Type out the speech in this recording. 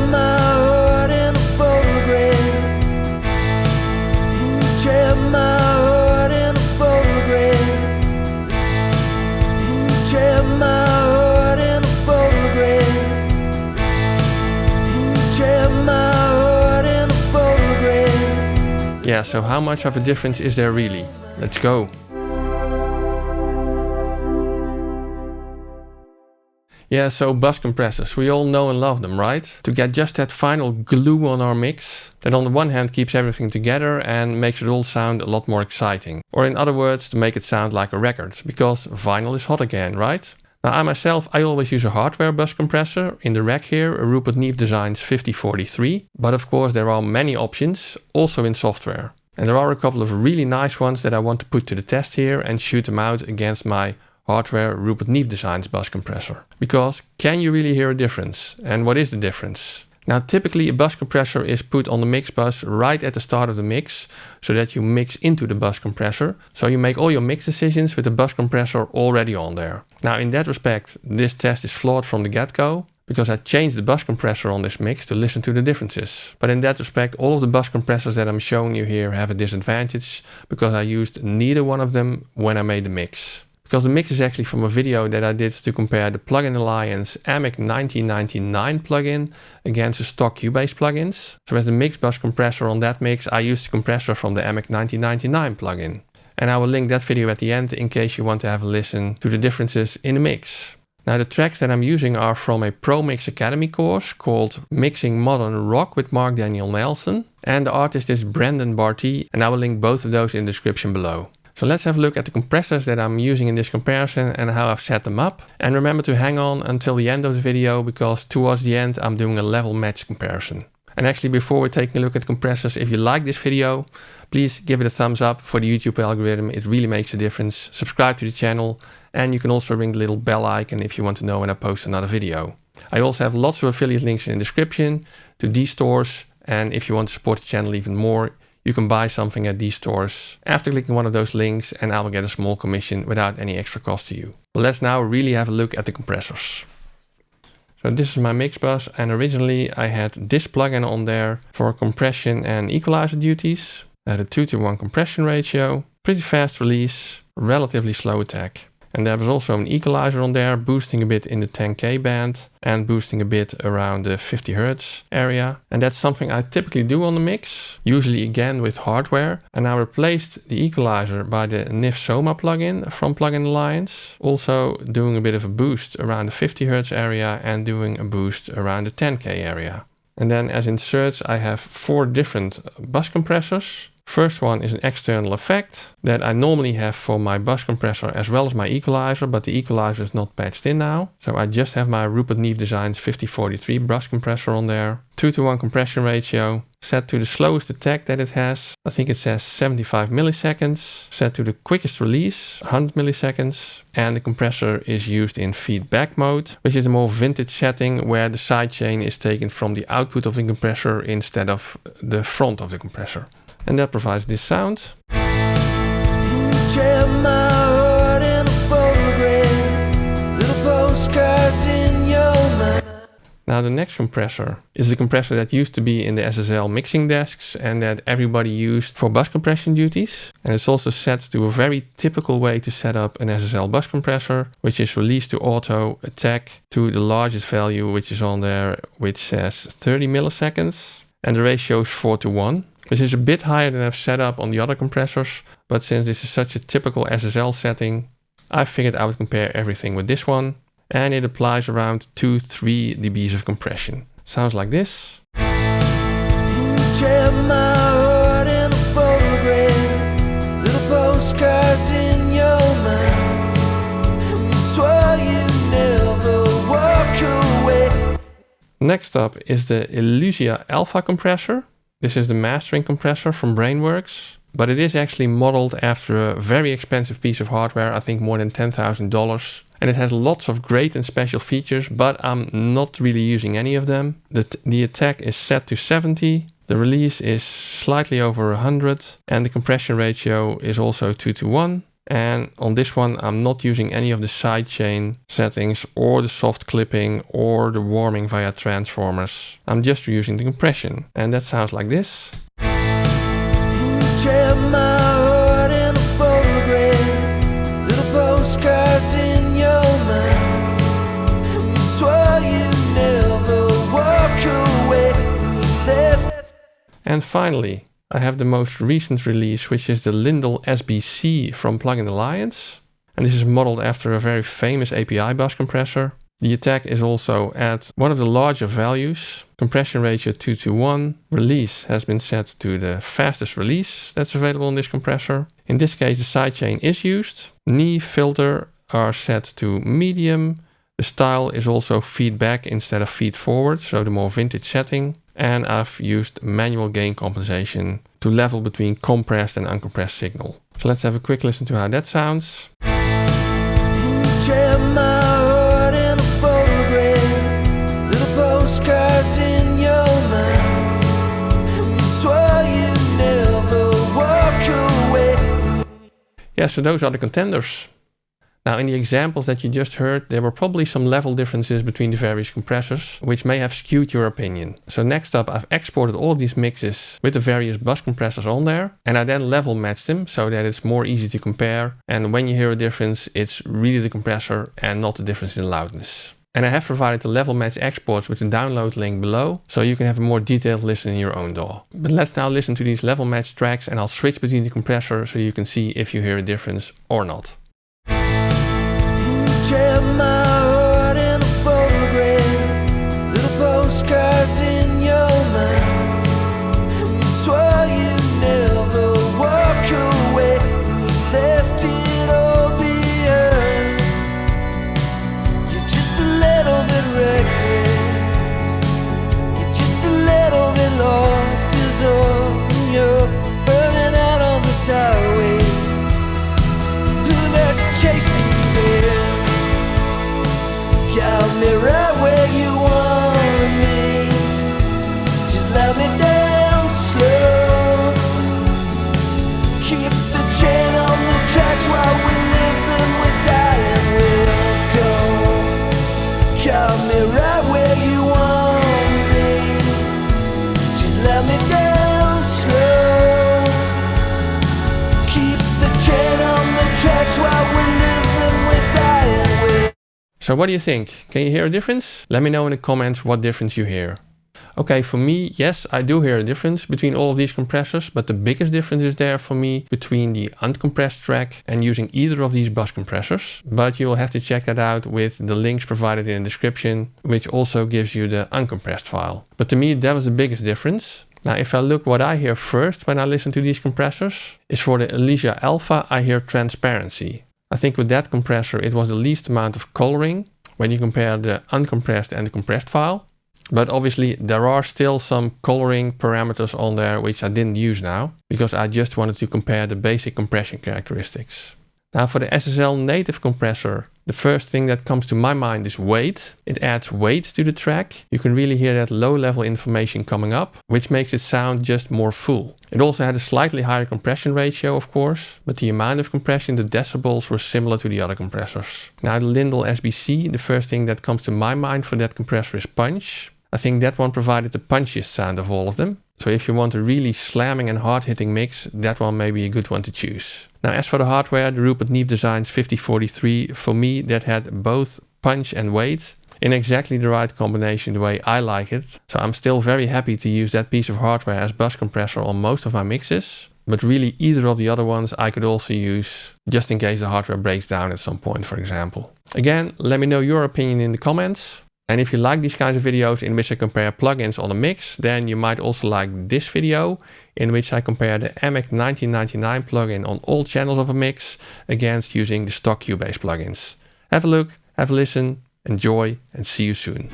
my heart in a photograph. You trap my heart in a photograph. You trap my heart in a photograph. You trap my heart in a photograph. Yeah, so how much of a difference is there really? Let's go. Yeah, so bus compressors, we all know and love them, right? To get just that final glue on our mix, that on the one hand keeps everything together and makes it all sound a lot more exciting. Or in other words, to make it sound like a record, because vinyl is hot again, right? Now I always use a hardware bus compressor. In the rack here, a Rupert Neve Designs 5043. But of course there are many options, also in software. And there are a couple of really nice ones that I want to put to the test here and shoot them out against my hardware Rupert Neve Designs bus compressor. Because can you really hear a difference? And what is the difference? Now typically a bus compressor is put on the mix bus right at the start of the mix so that you mix into the bus compressor. So you make all your mix decisions with the bus compressor already on there. Now in that respect this test is flawed from the get-go because I changed the bus compressor on this mix to listen to the differences. But in that respect all of the bus compressors that I'm showing you here have a disadvantage because I used neither one of them when I made the mix. Because the mix is actually from a video that I did to compare the Plugin Alliance AMIC 1999 plugin against the stock Cubase plugins. So as the mix bus compressor on that mix, I used the compressor from the AMIC 1999 plugin. And I will link that video at the end in case you want to have a listen to the differences in the mix. Now the tracks that I'm using are from a Pro Mix Academy course called Mixing Modern Rock with Mark Daniel Nelson. And the artist is Brendan Barty, and I will link both of those in the description below. So let's have a look at the compressors that I'm using in this comparison and how I've set them up. And remember to hang on until the end of the video because towards the end I'm doing a level match comparison. And actually before we're taking a look at compressors, if you like this video, please give it a thumbs up for the YouTube algorithm. It really makes a difference. Subscribe to the channel and you can also ring the little bell icon if you want to know when I post another video. I also have lots of affiliate links in the description to these stores, and if you want to support the channel even more, you can buy something at these stores after clicking one of those links and I will get a small commission without any extra cost to you. But let's now really have a look at the compressors. So this is my mix bus, and originally I had this plugin on there for compression and equalizer duties. I had a 2:1 compression ratio, pretty fast release, relatively slow attack. And there was also an equalizer on there, boosting a bit in the 10K band and boosting a bit around the 50 Hz area. And that's something I typically do on the mix, usually again with hardware. And I replaced the equalizer by the Neve Soma plugin from Plugin Alliance, also doing a bit of a boost around the 50 Hz area and doing a boost around the 10K area. And then as inserts, I have 4 different bus compressors. First one is an external effect that I normally have for my bus compressor as well as my equalizer, but the equalizer is not patched in now. So I just have my Rupert Neve Designs 5043 bus compressor on there. 2:1 compression ratio, set to the slowest attack that it has. I think it says 75 milliseconds. Set to the quickest release, 100 milliseconds. And the compressor is used in feedback mode, which is a more vintage setting where the sidechain is taken from the output of the compressor instead of the front of the compressor. And that provides this sound. Now the next compressor is the compressor that used to be in the SSL mixing desks and that everybody used for bus compression duties. And it's also set to a very typical way to set up an SSL bus compressor, which is release to auto attack to the largest value, which is on there, which says 30 milliseconds. And the ratio is 4:1. This is a bit higher than I've set up on the other compressors, but since this is such a typical SSL setting, I figured I would compare everything with this one, and it applies around 2-3 dBs of compression. Sounds like this. Next up is the Elysia Alpha compressor. This is the mastering compressor from Brainworks, but it is actually modeled after a very expensive piece of hardware, I think more than $10,000. And it has lots of great and special features, but I'm not really using any of them. The attack is set to 70, the release is slightly over 100, and the compression ratio is also 2:1. And on this one, I'm not using any of the sidechain settings or the soft clipping or the warming via transformers. I'm just using the compression. And that sounds like this. Trap my heart in a photograph, little postcards in your mind. And you swore you'd never walk away from your left. And finally, I have the most recent release, which is the Lindell SBC from Plugin Alliance. And this is modeled after a very famous API bus compressor. The attack is also at one of the larger values, compression ratio 2:1. Release has been set to the fastest release that's available on this compressor. In this case, the sidechain is used. Neve filter are set to medium. The style is also feedback instead of feed forward, so the more vintage setting. And I've used manual gain compensation to level between compressed and uncompressed signal. So let's have a quick listen to how that sounds. Trap my heart in a photograph, little postcards in your mind. And you swore you'd never walk away. Yeah, so those are the contenders. Now, in the examples that you just heard, there were probably some level differences between the various compressors, which may have skewed your opinion. So next up, I've exported all of these mixes with the various bus compressors on there, and I then level matched them so that it's more easy to compare. And when you hear a difference, it's really the compressor and not the difference in loudness. And I have provided the level match exports with the download link below, so you can have a more detailed listen in your own DAW. But let's now listen to these level match tracks, and I'll switch between the compressor so you can see if you hear a difference or not. Trap my heart in a photograph, little postcards in your mind. And you swore you'd never walk away, and you left it all behind. You're just a little bit reckless, you're just a little bit lost is all. You're burning out on this highway, who that's chasing you there? Got me right where you want me. Just let me down slow. Keep the chain on the tracks while we live and we die and we'll go. Got me right where you want me. Just let me down slow. Keep the chain on the tracks while we live and we die and we'll. So what do you think? Can you hear a difference? Let me know in the comments what difference you hear. Okay, for me, yes, I do hear a difference between all of these compressors, but the biggest difference is there for me between the uncompressed track and using either of these bus compressors. But you'll have to check that out with the links provided in the description, which also gives you the uncompressed file. But to me, that was the biggest difference. Now, if I look what I hear first when I listen to these compressors, is for the Elysia Alpha, I hear transparency. I think with that compressor, it was the least amount of coloring when you compare the uncompressed and the compressed file. But obviously, there are still some coloring parameters on there which I didn't use now, because I just wanted to compare the basic compression characteristics. Now for the SSL Native compressor, the first thing that comes to my mind is weight. It adds weight to the track. You can really hear that low-level information coming up, which makes it sound just more full. It also had a slightly higher compression ratio, of course, but the amount of compression, the decibels, were similar to the other compressors. Now the Lindell SBC, the first thing that comes to my mind for that compressor is punch. I think that one provided the punchiest sound of all of them. So if you want a really slamming and hard-hitting mix, that one may be a good one to choose. Now as for the hardware, the Rupert Neve Designs 5043, for me that had both punch and weight in exactly the right combination, the way I like it. So I'm still very happy to use that piece of hardware as bus compressor on most of my mixes. But really either of the other ones I could also use just in case the hardware breaks down at some point, for example. Again, let me know your opinion in the comments. And if you like these kinds of videos in which I compare plugins on a mix, then you might also like this video in which I compare the AMEC 1999 plugin on all channels of a mix against using the stock Cubase plugins. Have a look, have a listen, enjoy, and see you soon.